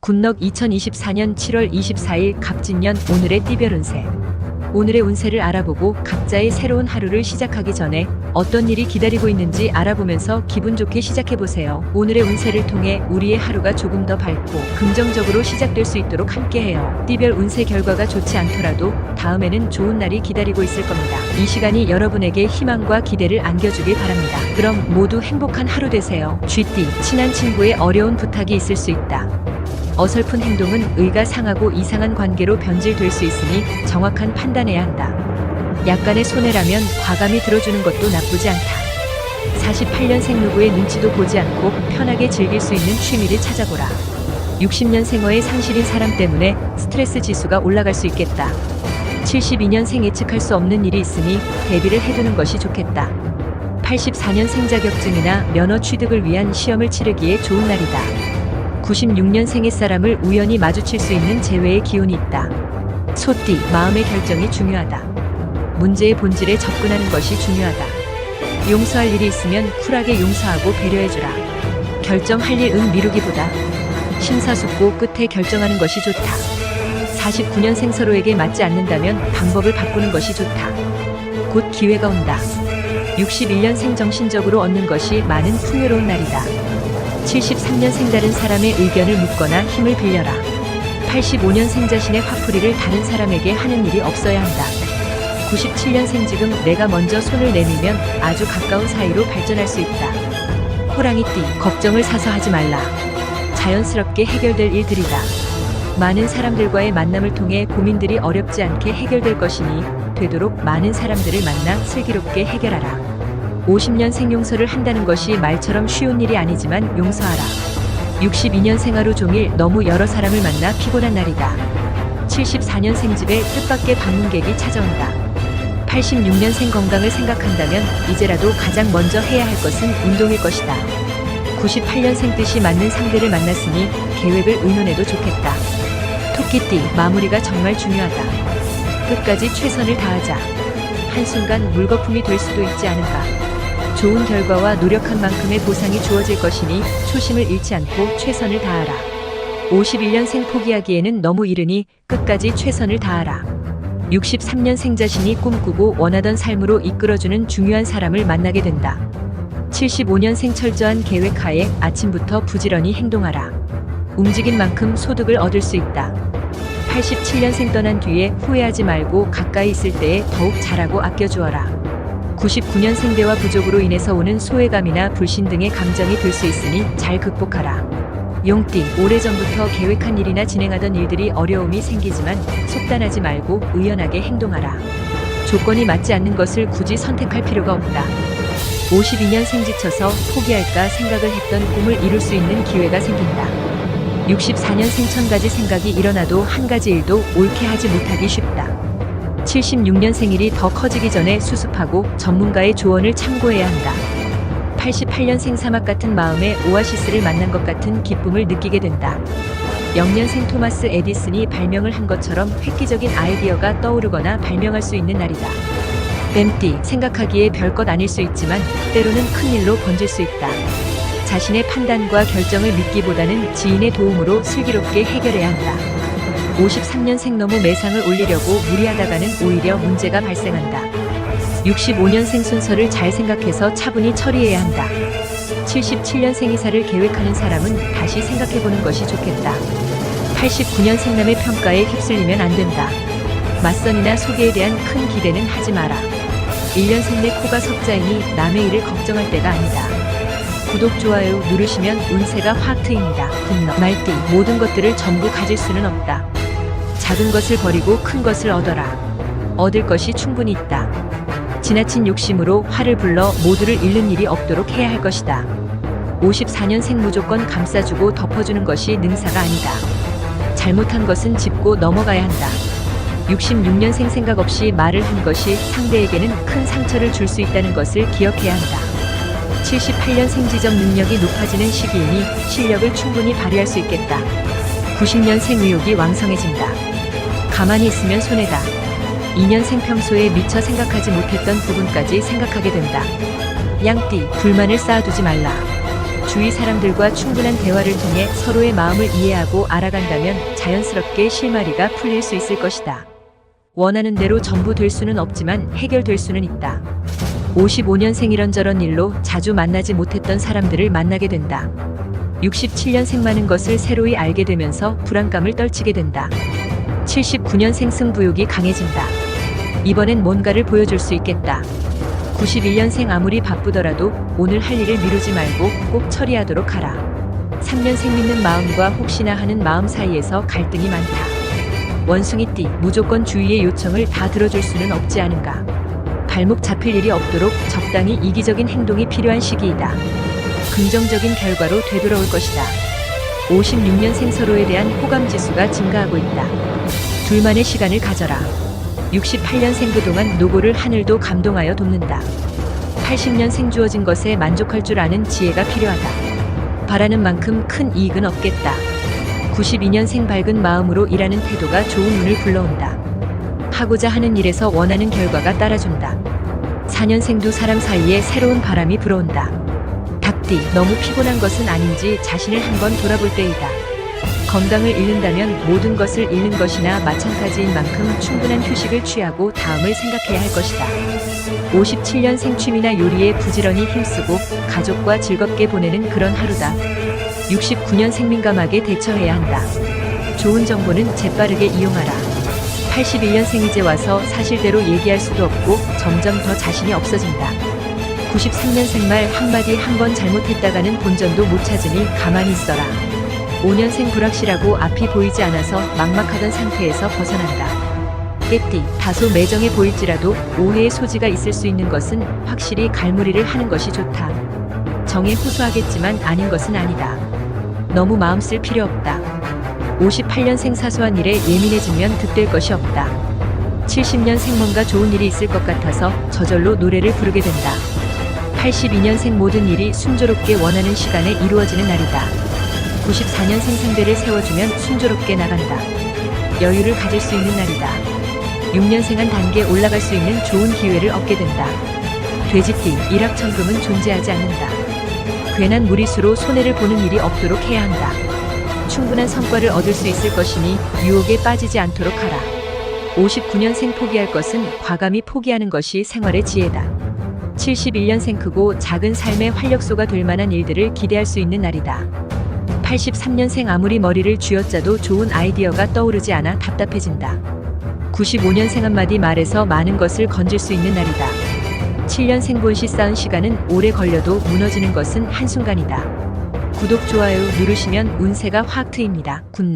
굿넉 2024년 7월 24일 갑진년 오늘의 띠별 운세. 오늘의 운세를 알아보고 각자의 새로운 하루를 시작하기 전에 어떤 일이 기다리고 있는지 알아보면서 기분 좋게 시작해보세요. 오늘의 운세를 통해 우리의 하루가 조금 더 밝고 긍정적으로 시작될 수 있도록 함께해요. 띠별 운세 결과가 좋지 않더라도 다음에는 좋은 날이 기다리고 있을 겁니다. 이 시간이 여러분에게 희망과 기대를 안겨주길 바랍니다. 그럼 모두 행복한 하루 되세요. 쥐띠, 친한 친구의 어려운 부탁이 있을 수 있다. 어설픈 행동은 의가 상하고 이상한 관계로 변질될 수 있으니 정확한 판단해야 한다. 약간의 손해라면 과감히 들어주는 것도 나쁘지 않다. 48년생 누구의 눈치도 보지 않고 편하게 즐길 수 있는 취미를 찾아보라. 60년생어의 상실인 사람 때문에 스트레스 지수가 올라갈 수 있겠다. 72년생 예측할 수 없는 일이 있으니 대비를 해두는 것이 좋겠다. 84년생 자격증이나 면허 취득을 위한 시험을 치르기에 좋은 날이다. 96년생의 사람을 우연히 마주칠 수 있는 재회의 기운이 있다. 소띠, 마음의 결정이 중요하다. 문제의 본질에 접근하는 것이 중요하다. 용서할 일이 있으면 쿨하게 용서하고 배려해주라. 결정할 일은 미루기보다 심사숙고 끝에 결정하는 것이 좋다. 49년생 서로에게 맞지 않는다면 방법을 바꾸는 것이 좋다. 곧 기회가 온다. 61년생 정신적으로 얻는 것이 많은 풍요로운 날이다. 73년생 다른 사람의 의견을 묻거나 힘을 빌려라. 85년생 자신의 화풀이를 다른 사람에게 하는 일이 없어야 한다. 97년생 지금 내가 먼저 손을 내밀면 아주 가까운 사이로 발전할 수 있다. 호랑이띠, 걱정을 사서 하지 말라. 자연스럽게 해결될 일들이다. 많은 사람들과의 만남을 통해 고민들이 어렵지 않게 해결될 것이니 되도록 많은 사람들을 만나 슬기롭게 해결하라. 50년생 용서를 한다는 것이 말처럼 쉬운 일이 아니지만 용서하라. 62년생 하루 종일 너무 여러 사람을 만나 피곤한 날이다. 74년생 집에 뜻밖의 방문객이 찾아온다. 86년생 건강을 생각한다면 이제라도 가장 먼저 해야 할 것은 운동일 것이다. 98년생 뜻이 맞는 상대를 만났으니 계획을 의논해도 좋겠다. 토끼띠, 마무리가 정말 중요하다. 끝까지 최선을 다하자. 한순간 물거품이 될 수도 있지 않은가. 좋은 결과와 노력한 만큼의 보상이 주어질 것이니 초심을 잃지 않고 최선을 다하라. 51년생 포기하기에는 너무 이르니 끝까지 최선을 다하라. 63년생 자신이 꿈꾸고 원하던 삶으로 이끌어주는 중요한 사람을 만나게 된다. 75년생 철저한 계획하에 아침부터 부지런히 행동하라. 움직인 만큼 소득을 얻을 수 있다. 87년생 떠난 뒤에 후회하지 말고 가까이 있을 때에 더욱 잘하고 아껴주어라. 99년생 대화 부족으로 인해서 오는 소외감이나 불신 등의 감정이 들 수 있으니 잘 극복하라. 용띠, 오래전부터 계획한 일이나 진행하던 일들이 어려움이 생기지만 속단하지 말고 의연하게 행동하라. 조건이 맞지 않는 것을 굳이 선택할 필요가 없다. 52년생 지쳐서 포기할까 생각을 했던 꿈을 이룰 수 있는 기회가 생긴다. 64년생 1000가지 생각이 일어나도 한 가지 일도 옳게 하지 못하기 쉽다. 76년생 일이 더 커지기 전에 수습하고 전문가의 조언을 참고해야 한다. 88년생 사막 같은 마음에 오아시스를 만난 것 같은 기쁨을 느끼게 된다. 0년생 토마스 에디슨이 발명을 한 것처럼 획기적인 아이디어가 떠오르거나 발명할 수 있는 날이다. 뱀띠, 생각하기에 별것 아닐 수 있지만 때로는 큰일로 번질 수 있다. 자신의 판단과 결정을 믿기보다는 지인의 도움으로 슬기롭게 해결해야 한다. 53년생 너무 매상을 올리려고 무리하다가는 오히려 문제가 발생한다. 65년생 순서를 잘 생각해서 차분히 처리해야 한다. 77년생 이사를 계획하는 사람은 다시 생각해보는 것이 좋겠다. 89년생 남의 평가에 휩쓸리면 안 된다. 맞선이나 소개에 대한 큰 기대는 하지 마라. 1년생 내 코가 석자이니 남의 일을 걱정할 때가 아니다. 구독, 좋아요 누르시면 운세가 확 트입니다. 굿넉, 말띠, 모든 것들을 전부 가질 수는 없다. 작은 것을 버리고 큰 것을 얻어라. 얻을 것이 충분히 있다. 지나친 욕심으로 화를 불러 모두를 잃는 일이 없도록 해야 할 것이다. 54년생 무조건 감싸주고 덮어주는 것이 능사가 아니다. 잘못한 것은 짚고 넘어가야 한다. 66년생 생각 없이 말을 한 것이 상대에게는 큰 상처를 줄 수 있다는 것을 기억해야 한다. 78년생 지적 능력이 높아지는 시기이니 실력을 충분히 발휘할 수 있겠다. 90년생 의욕이 왕성해진다. 가만히 있으면 손해다. 2년생 평소에 미처 생각하지 못했던 부분까지 생각하게 된다. 양띠, 불만을 쌓아두지 말라. 주위 사람들과 충분한 대화를 통해 서로의 마음을 이해하고 알아간다면 자연스럽게 실마리가 풀릴 수 있을 것이다. 원하는 대로 전부 될 수는 없지만 해결될 수는 있다. 55년생 이런저런 일로 자주 만나지 못했던 사람들을 만나게 된다. 67년생 많은 것을 새로이 알게 되면서 불안감을 떨치게 된다. 79년생 승부욕이 강해진다. 이번엔 뭔가를 보여줄 수 있겠다. 91년생 아무리 바쁘더라도 오늘 할 일을 미루지 말고 꼭 처리하도록 하라. 3년생 믿는 마음과 혹시나 하는 마음 사이에서 갈등이 많다. 원숭이띠, 무조건 주위의 요청을 다 들어줄 수는 없지 않은가. 발목 잡힐 일이 없도록 적당히 이기적인 행동이 필요한 시기이다. 긍정적인 결과로 되돌아올 것이다. 56년생 서로에 대한 호감지수가 증가하고 있다. 둘만의 시간을 가져라. 68년생 그동안 노고를 하늘도 감동하여 돕는다. 80년생 주어진 것에 만족할 줄 아는 지혜가 필요하다. 바라는 만큼 큰 이익은 없겠다. 92년생 밝은 마음으로 일하는 태도가 좋은 운을 불러온다. 하고자 하는 일에서 원하는 결과가 따라준다. 4년생 두 사람 사이에 새로운 바람이 불어온다. 닭띠, 너무 피곤한 것은 아닌지 자신을 한번 돌아볼 때이다. 건강을 잃는다면 모든 것을 잃는 것이나 마찬가지인 만큼 충분한 휴식을 취하고 다음을 생각해야 할 것이다. 57년생 취미나 요리에 부지런히 힘쓰고 가족과 즐겁게 보내는 그런 하루다. 69년생 민감하게 대처해야 한다. 좋은 정보는 재빠르게 이용하라. 81년생 이제 와서 사실대로 얘기할 수도 없고 점점 더 자신이 없어진다. 93년생 말 한마디 한 번 잘못했다가는 본전도 못 찾으니 가만히 있어라. 5년생 불확실하고 앞이 보이지 않아서 막막하던 상태에서 벗어난다. 깨띠, 다소 매정해 보일지라도 오해의 소지가 있을 수 있는 것은 확실히 갈무리를 하는 것이 좋다. 정에 호소하겠지만 아닌 것은 아니다. 너무 마음 쓸 필요 없다. 58년생 사소한 일에 예민해지면 득될 것이 없다. 70년생 뭔가 좋은 일이 있을 것 같아서 저절로 노래를 부르게 된다. 82년생 모든 일이 순조롭게 원하는 시간에 이루어지는 날이다. 94년생 상대를 세워주면 순조롭게 나간다. 여유를 가질 수 있는 날이다. 6년생 한 단계 올라갈 수 있는 좋은 기회를 얻게 된다. 돼지띠, 일확천금은 존재하지 않는다. 괜한 무리수로 손해를 보는 일이 없도록 해야 한다. 충분한 성과를 얻을 수 있을 것이니 유혹에 빠지지 않도록 하라. 59년생 포기할 것은 과감히 포기하는 것이 생활의 지혜다. 71년생 크고 작은 삶의 활력소가 될 만한 일들을 기대할 수 있는 날이다. 83년생 아무리 머리를 쥐어짜도 좋은 아이디어가 떠오르지 않아 답답해진다. 95년생 한마디 말에서 많은 것을 건질 수 있는 날이다. 7년생 본시 쌓은 시간은 오래 걸려도 무너지는 것은 한순간이다. 구독, 좋아요 누르시면 운세가 확 트입니다. 굿럭.